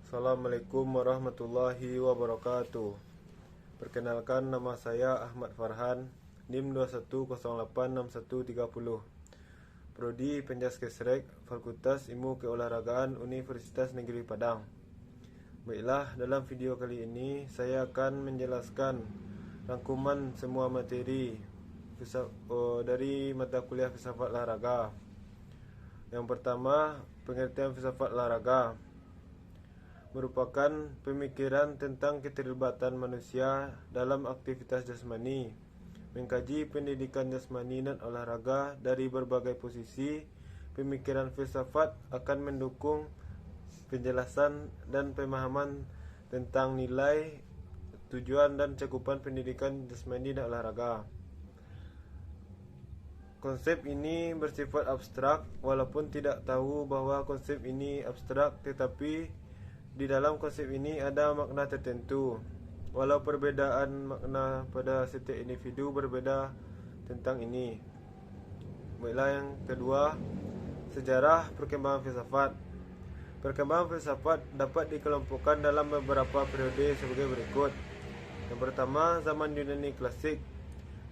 Assalamualaikum warahmatullahi wabarakatuh. Perkenalkan, nama saya Ahmad Farhan, NIM 21086130, Prodi Penjaskesrek, Fakultas Ilmu Keolahragaan Universitas Negeri Padang. Baiklah, dalam video kali ini saya akan menjelaskan rangkuman semua materi dari mata kuliah filsafat olahraga. Yang pertama, pengertian filsafat olahraga merupakan pemikiran tentang keterlibatan manusia dalam aktivitas jasmani, mengkaji pendidikan jasmani dan olahraga dari berbagai posisi. Pemikiran filsafat akan mendukung penjelasan dan pemahaman tentang nilai, tujuan, dan cakupan pendidikan jasmani dan olahraga. Konsep ini bersifat abstrak, walaupun tidak tahu bahwa konsep ini abstrak, tetapi di dalam konsep ini ada makna tertentu, walau perbedaan makna pada setiap individu berbeda tentang ini. Baiklah, yang kedua, sejarah perkembangan filsafat. Perkembangan filsafat dapat dikelompokkan dalam beberapa periode sebagai berikut. Yang pertama, zaman Yunani klasik.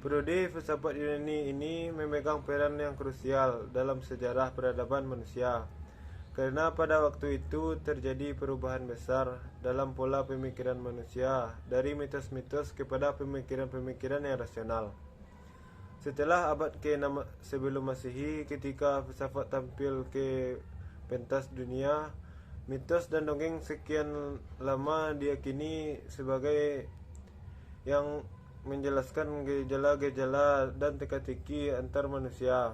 Periode filsafat Yunani ini memegang peran yang krusial dalam sejarah peradaban manusia, karena pada waktu itu terjadi perubahan besar dalam pola pemikiran manusia dari mitos-mitos kepada pemikiran-pemikiran yang rasional. Setelah abad ke-6 sebelum Masehi, ketika filsafat tampil ke pentas dunia, mitos dan dongeng sekian lama diyakini sebagai yang menjelaskan gejala-gejala dan teka-teki antar manusia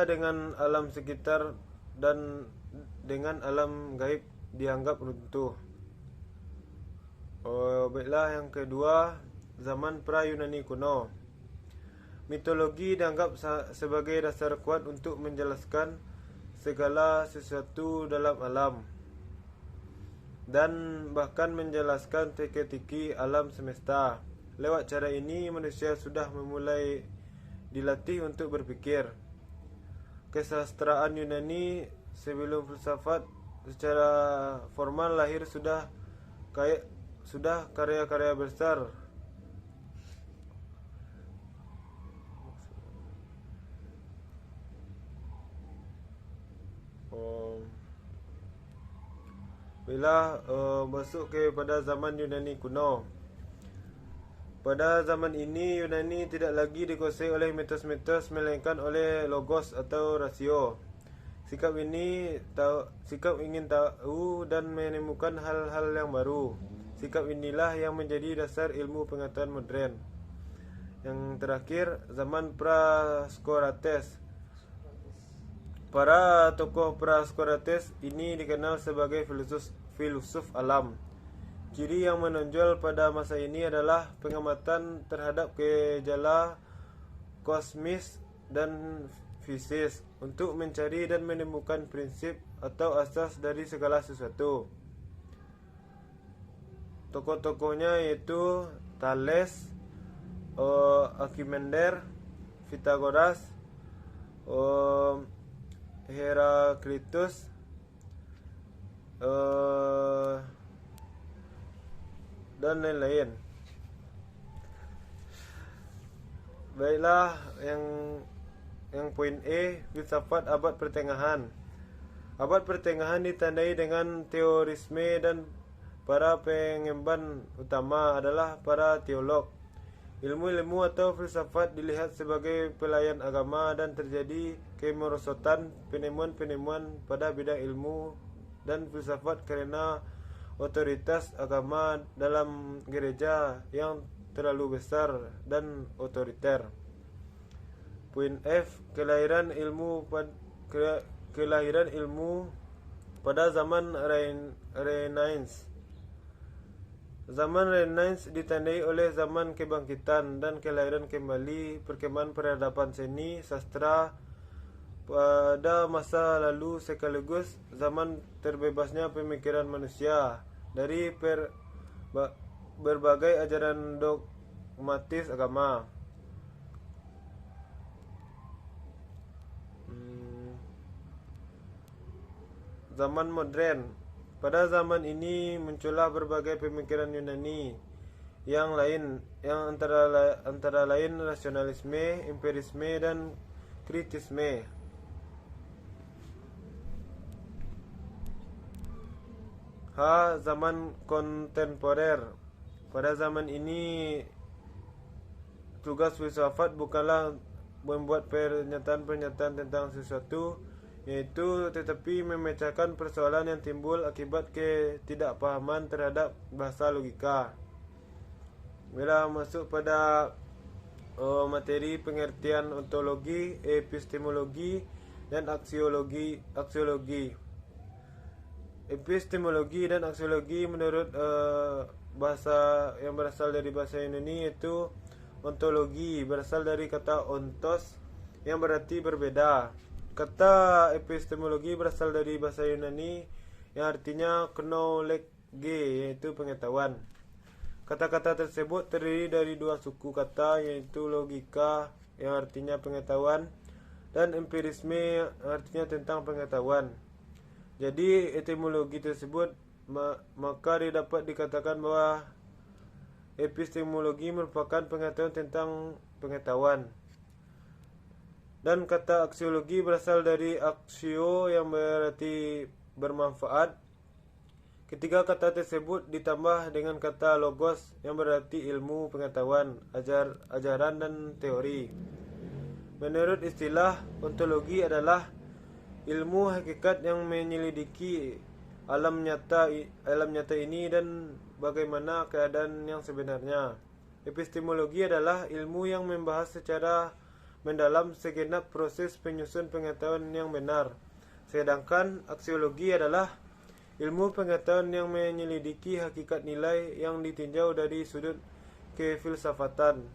dengan alam sekitar dan dengan alam gaib dianggap runtuh. Baiklah, yang kedua, zaman pra-Yunani kuno. Mitologi dianggap sebagai dasar kuat untuk menjelaskan segala sesuatu dalam alam, dan bahkan menjelaskan teka-teki alam semesta. Lewat cara ini, manusia sudah memulai dilatih untuk berpikir. Kesastraan Yunani sebelum filsafat secara formal lahir sudah karya-karya besar bila masuk kepada zaman Yunani kuno. Pada zaman ini, Yunani tidak lagi dikuasai oleh mitos-mitos, melainkan oleh logos atau rasio. Sikap ingin tahu dan menemukan hal-hal yang baru. Sikap inilah yang menjadi dasar ilmu pengetahuan modern. Yang terakhir, zaman pra-Sokrates. Para tokoh pra-Sokrates ini dikenal sebagai filsuf alam. Ciri yang menonjol pada masa ini adalah pengamatan terhadap gejala kosmis dan fisis untuk mencari dan menemukan prinsip atau asas dari segala sesuatu. Tokoh-tokohnya yaitu Thales, Archimedes, Pythagoras, Heraklitus, dan lain-lain. Baiklah, yang poin E, filsafat abad pertengahan. Abad pertengahan ditandai dengan teorisme, dan para pengemban utama adalah para teolog. Ilmu-ilmu atau filsafat dilihat sebagai pelayan agama, dan terjadi kemerosotan penemuan-penemuan pada bidang ilmu dan filsafat karena otoritas agama dalam gereja yang terlalu besar dan otoriter. Poin F, kelahiran ilmu pada zaman Renaissance. Zaman Renaissance ditandai oleh zaman kebangkitan dan kelahiran kembali perkembangan peradaban seni, sastra pada masa lalu, sekaligus zaman terbebasnya pemikiran manusia dari berbagai ajaran dogmatis agama. zaman modern. Pada zaman ini muncullah berbagai pemikiran Yunani yang antara lain rasionalisme, empirisme, dan kritisme. Zaman kontemporer. Pada zaman ini tugas filsafat bukanlah membuat pernyataan-pernyataan tentang sesuatu, tetapi memecahkan persoalan yang timbul akibat ketidakpahaman terhadap bahasa logika. Bila masuk pada materi pengertian ontologi, epistemologi, dan aksiologi. Epistemologi dan aksiologi menurut bahasa yang berasal dari bahasa Yunani yaitu ontologi, berasal dari kata ontos yang berarti berbeda. Kata epistemologi berasal dari bahasa Yunani yang artinya knowledge, yaitu pengetahuan. Kata-kata tersebut terdiri dari dua suku kata, yaitu logika yang artinya pengetahuan dan empirisme yang artinya tentang pengetahuan. Jadi etimologi tersebut maka dapat dikatakan bahwa epistemologi merupakan pengetahuan tentang pengetahuan. Dan kata aksiologi berasal dari aksio yang berarti bermanfaat. Ketiga kata tersebut ditambah dengan kata logos yang berarti ilmu, pengetahuan, ajaran, dan teori. Menurut istilah, ontologi adalah ilmu hakikat yang menyelidiki alam nyata ini dan bagaimana keadaan yang sebenarnya. Epistemologi adalah ilmu yang membahas secara mendalam segenap proses penyusun pengetahuan yang benar. Sedangkan aksiologi adalah ilmu pengetahuan yang menyelidiki hakikat nilai yang ditinjau dari sudut kefilsafatan.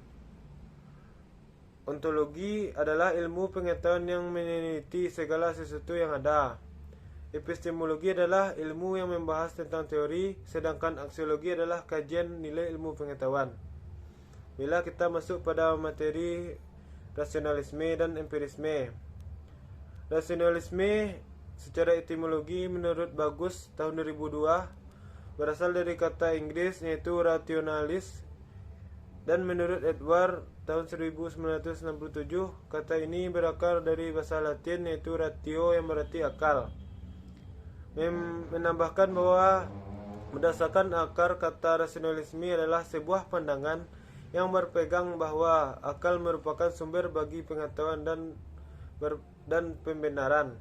Ontologi adalah ilmu pengetahuan yang meneliti segala sesuatu yang ada. Epistemologi adalah ilmu yang membahas tentang teori, sedangkan aksiologi adalah kajian nilai ilmu pengetahuan. Bila kita masuk pada materi rasionalisme dan empirisme. Rasionalisme secara etimologi menurut Bagus tahun 2002 berasal dari kata Inggris yaitu rationalis, dan menurut Edward tahun 1967 kata ini berakar dari bahasa Latin yaitu ratio yang berarti akal. Menambahkan bahwa berdasarkan akar kata rasionalisme adalah sebuah pandangan yang berpegang bahwa akal merupakan sumber bagi pengetahuan dan pembenaran.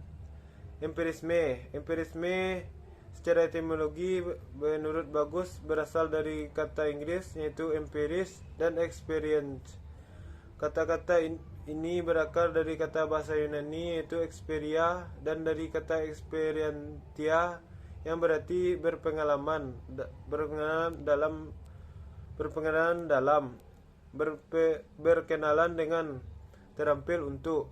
Empirisme secara etimologi menurut Bagus berasal dari kata Inggris yaitu empiris dan experience. Kata-kata ini berakar dari kata bahasa Yunani yaitu experia dan dari kata experientia yang berarti berpengalaman dalam, berkenalan dengan, terampil untuk.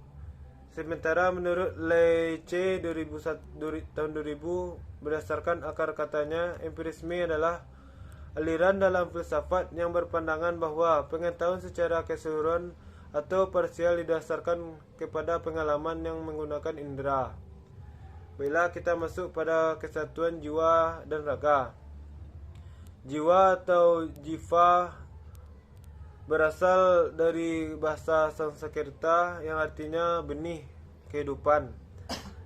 Sementara menurut Leece tahun 2000 berdasarkan akar katanya, empirisme adalah aliran dalam filsafat yang berpandangan bahwa pengetahuan secara keseluruhan atau parsial didasarkan kepada pengalaman yang menggunakan indera. Bila kita masuk pada kesatuan jiwa dan raga. Jiwa atau jiva berasal dari bahasa Sanskerta yang artinya benih kehidupan.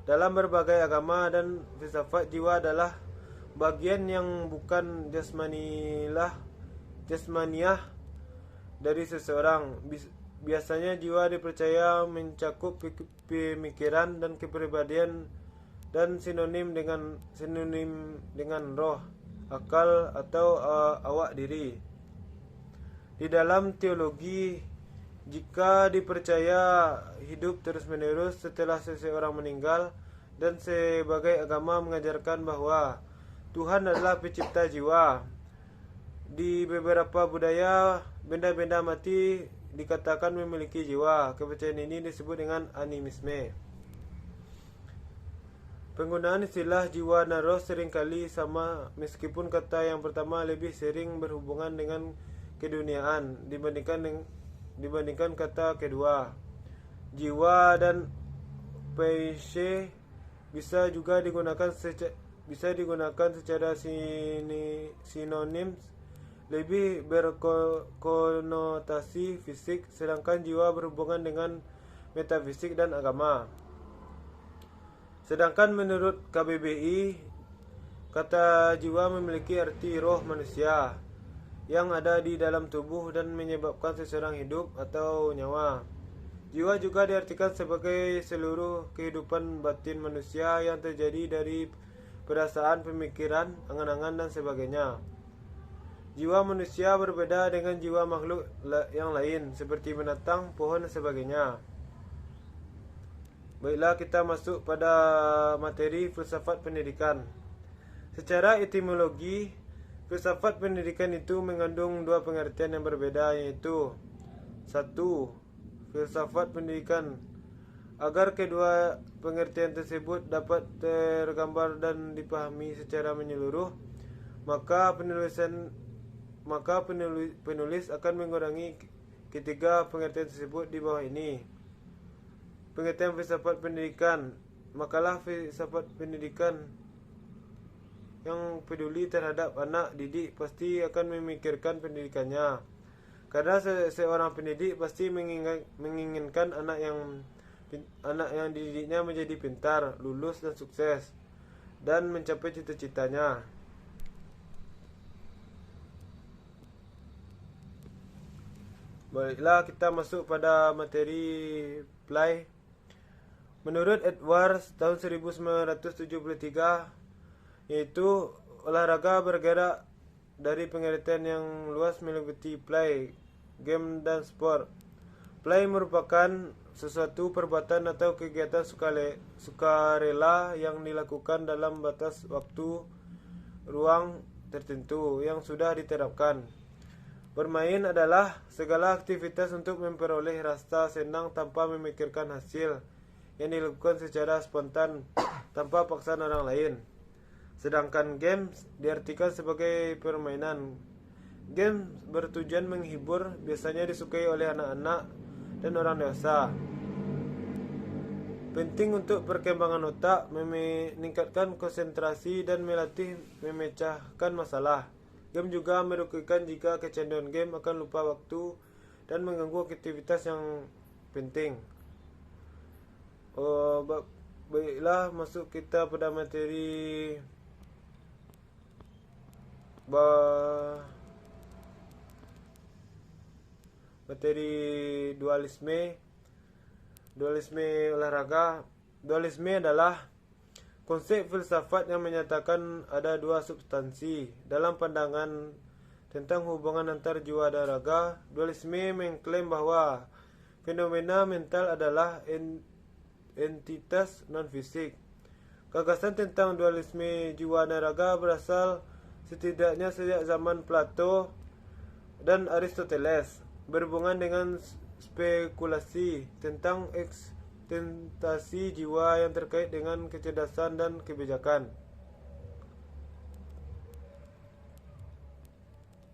Dalam berbagai agama dan filsafat, jiwa adalah bagian yang bukan jasmaniah dari seseorang. Biasanya jiwa dipercaya mencakup pemikiran dan kepribadian dan sinonim dengan roh, akal atau awak diri. Di dalam teologi, jika dipercaya hidup terus-menerus setelah seseorang meninggal, dan sebagai agama mengajarkan bahwa Tuhan adalah pencipta jiwa. Di beberapa budaya, benda-benda mati dikatakan memiliki jiwa. Kepercayaan ini disebut dengan animisme. Penggunaan istilah jiwa dan roh seringkali sama, meskipun kata yang pertama lebih sering berhubungan dengan keduniaan dibandingkan kata kedua. Jiwa dan peishe bisa juga digunakan secara sinonim, lebih berkonotasi fisik, sedangkan jiwa berhubungan dengan metafisik dan agama. Sedangkan menurut KBBI, kata jiwa memiliki arti roh manusia yang ada di dalam tubuh dan menyebabkan seseorang hidup atau nyawa. Jiwa juga diartikan sebagai seluruh kehidupan batin manusia yang terjadi dari perasaan, pemikiran, angan-angan, dan sebagainya. Jiwa manusia berbeda dengan jiwa makhluk yang lain, seperti binatang, pohon, dan sebagainya. Baiklah, kita masuk pada materi filsafat pendidikan. Secara etimologi, filsafat pendidikan itu mengandung dua pengertian yang berbeda, yaitu: 1. Filsafat pendidikan. Agar kedua pengertian tersebut dapat tergambar dan dipahami secara menyeluruh, maka penulis akan mengurangi ketiga pengertian tersebut di bawah ini. Pengertian filsafat pendidikan. Makalah filsafat pendidikan yang peduli terhadap anak didik pasti akan memikirkan pendidikannya. Karena seorang pendidik pasti menginginkan anak yang dididiknya menjadi pintar, lulus dan sukses, dan mencapai cita-citanya. Baiklah, kita masuk pada materi play. Menurut Edwards tahun 1973, yaitu olahraga bergerak dari pengertian yang luas meliputi play, game, dan sport. Play merupakan sesuatu perbuatan atau kegiatan sukarela yang dilakukan dalam batas waktu ruang tertentu yang sudah diterapkan. Bermain adalah segala aktivitas untuk memperoleh rasa senang tanpa memikirkan hasil, yang dilakukan secara spontan tanpa paksaan orang lain. Sedangkan games diartikan sebagai permainan. Games bertujuan menghibur, biasanya disukai oleh anak-anak dan orang dewasa. Penting untuk perkembangan otak, meningkatkan konsentrasi, dan melatih memecahkan masalah. Game juga merugikan jika kecanduan game akan lupa waktu dan mengganggu aktivitas yang penting. Baiklah, masuk kita pada materi dualisme olahraga. Dualisme adalah konsep filsafat yang menyatakan ada dua substansi. Dalam pandangan tentang hubungan antar jiwa dan raga, dualisme mengklaim bahwa fenomena mental adalah entitas non-fisik. Gagasan tentang dualisme jiwa dan raga berasal setidaknya sejak zaman Plato dan Aristoteles, berhubungan dengan spekulasi tentang ekstentasi jiwa yang terkait dengan kecerdasan dan kebijakan.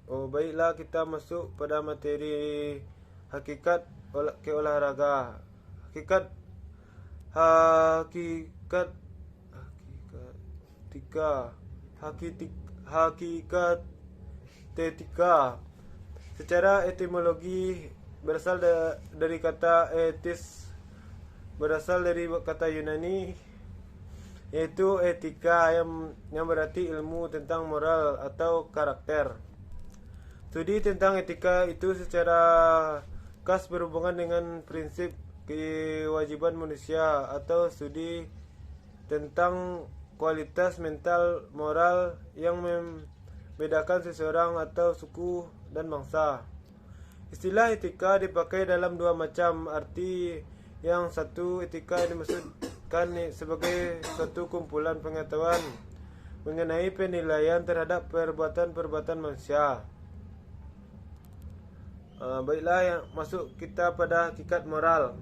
Baiklah, kita masuk pada materi hakikat keolahraga. Hakikatetika. Secara etimologi berasal dari kata etis, berasal dari kata Yunani, yaitu etika, yang berarti ilmu tentang moral atau karakter. Studi tentang etika itu secara khas berhubungan dengan prinsip kewajiban manusia, atau studi tentang kualitas mental moral yang membedakan seseorang atau suku dan bangsa. Istilah etika dipakai dalam dua macam arti. Yang satu, etika dimaksudkan sebagai suatu kumpulan pengetahuan mengenai penilaian terhadap perbuatan-perbuatan manusia. Baiklah, yang masuk kita pada hakikat moral.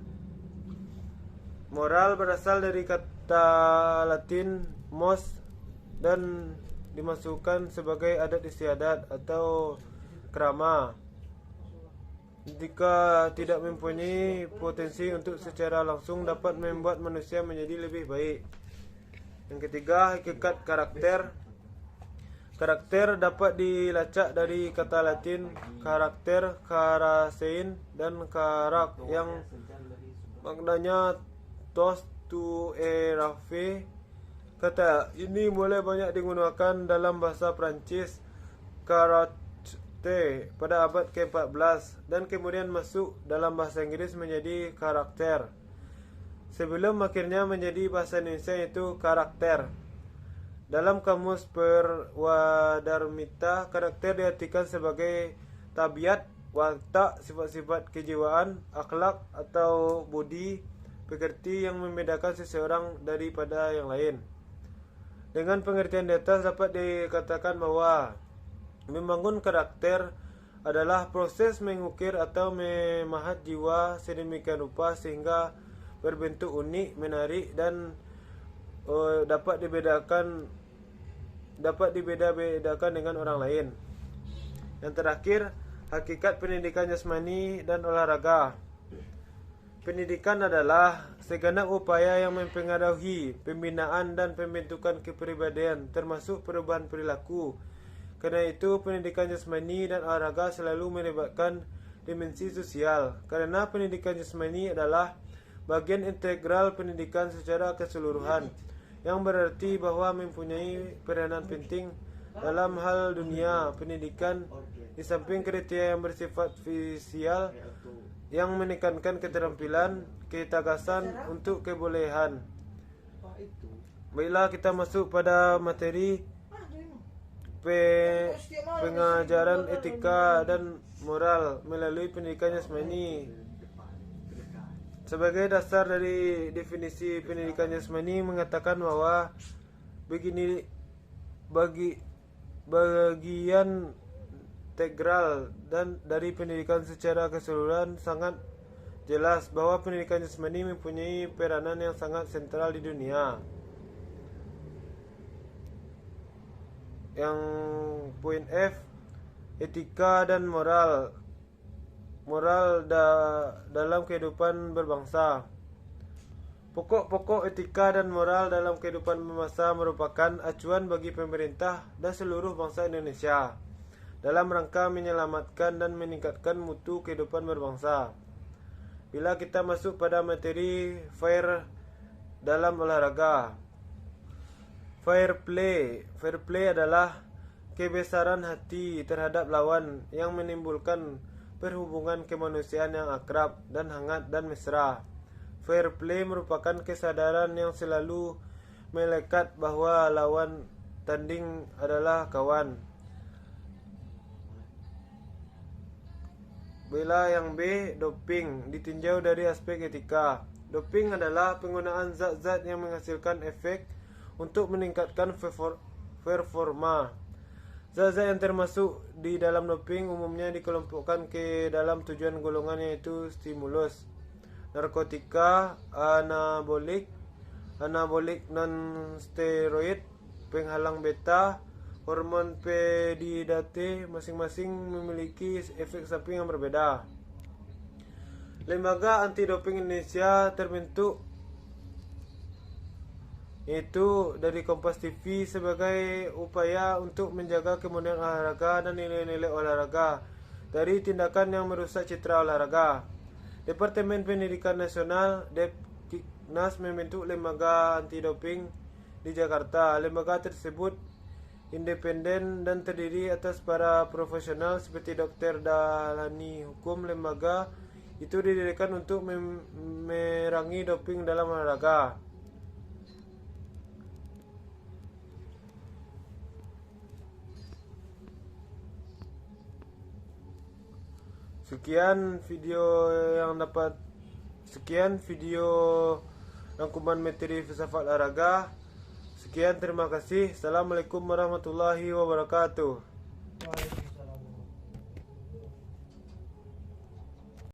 Moral berasal dari kata Latin mos dan dimasukkan sebagai adat istiadat atau krama. Jika tidak mempunyai potensi untuk secara langsung dapat membuat manusia menjadi lebih baik. Yang ketiga, hakikat karakter. Karakter dapat dilacak dari kata Latin karakter, karasein, dan karak yang maknanya tos tu erave. Kata ini mulai banyak digunakan dalam bahasa Prancis karate pada abad ke-14 dan kemudian masuk dalam bahasa Inggris menjadi karakter. Sebelum akhirnya menjadi bahasa Indonesia yaitu karakter. Dalam kamus Perwadarmita, karakter diartikan sebagai tabiat, watak, sifat-sifat kejiwaan, akhlak atau budi pekerti yang membedakan seseorang daripada yang lain. Dengan pengertian di atas dapat dikatakan bahwa membangun karakter adalah proses mengukir atau memahat jiwa sedemikian rupa sehingga berbentuk unik, menarik dan dapat dibeda-bedakan dengan orang lain. Yang terakhir, hakikat pendidikan jasmani dan olahraga. Pendidikan adalah segenap upaya yang mempengaruhi pembinaan dan pembentukan kepribadian, termasuk perubahan perilaku. Karena itu, pendidikan jasmani dan olahraga selalu melibatkan dimensi sosial. Karena pendidikan jasmani adalah bagian integral pendidikan secara keseluruhan, yang berarti bahwa mempunyai peranan penting dalam hal dunia pendidikan di samping kriteria yang bersifat fisial yang menekankan keterampilan, ketagasan untuk kebolehan. Baiklah, kita masuk pada materi pengajaran etika dan moral melalui pendidikan jasmani. Sebagai dasar dari definisi pendidikan jasmani mengatakan bahwa bagian integral dan dari pendidikan secara keseluruhan sangat jelas bahwa pendidikan jasmani mempunyai peranan yang sangat sentral di dunia. Yang poin F, etika dan moral. Dalam kehidupan berbangsa. Pokok-pokok etika dan moral dalam kehidupan berbangsa merupakan acuan bagi pemerintah dan seluruh bangsa Indonesia dalam rangka menyelamatkan dan meningkatkan mutu kehidupan berbangsa. Bila kita masuk pada materi fair dalam olahraga. Fair play adalah kebesaran hati terhadap lawan yang menimbulkan perhubungan kemanusiaan yang akrab dan hangat dan mesra. Fair play merupakan kesadaran yang selalu melekat bahwa lawan tanding adalah kawan. Bila yang B, doping, ditinjau dari aspek etika. Doping adalah penggunaan zat-zat yang menghasilkan efek untuk meningkatkan performa. Zat-zat yang termasuk di dalam doping umumnya dikelompokkan ke dalam tujuan golongan yaitu stimulus, narkotika, anabolik non-steroid, penghalang beta, hormon pedidate, masing-masing memiliki efek samping yang berbeda. Lembaga Anti Doping Indonesia terbentuk yaitu dari Kompas TV sebagai upaya untuk menjaga kemudian olahraga dan nilai-nilai olahraga dari tindakan yang merusak citra olahraga. Departemen Pendidikan Nasional Depkiknas membentuk lembaga anti doping di Jakarta. Lembaga tersebut independen dan terdiri atas para profesional seperti Dr. Dahlan Hukum. Lembaga itu didirikan untuk memerangi doping dalam olahraga. Sekian video rangkuman materi filsafat olahraga. Sekian, terima kasih. Assalamualaikum warahmatullahi wabarakatuh.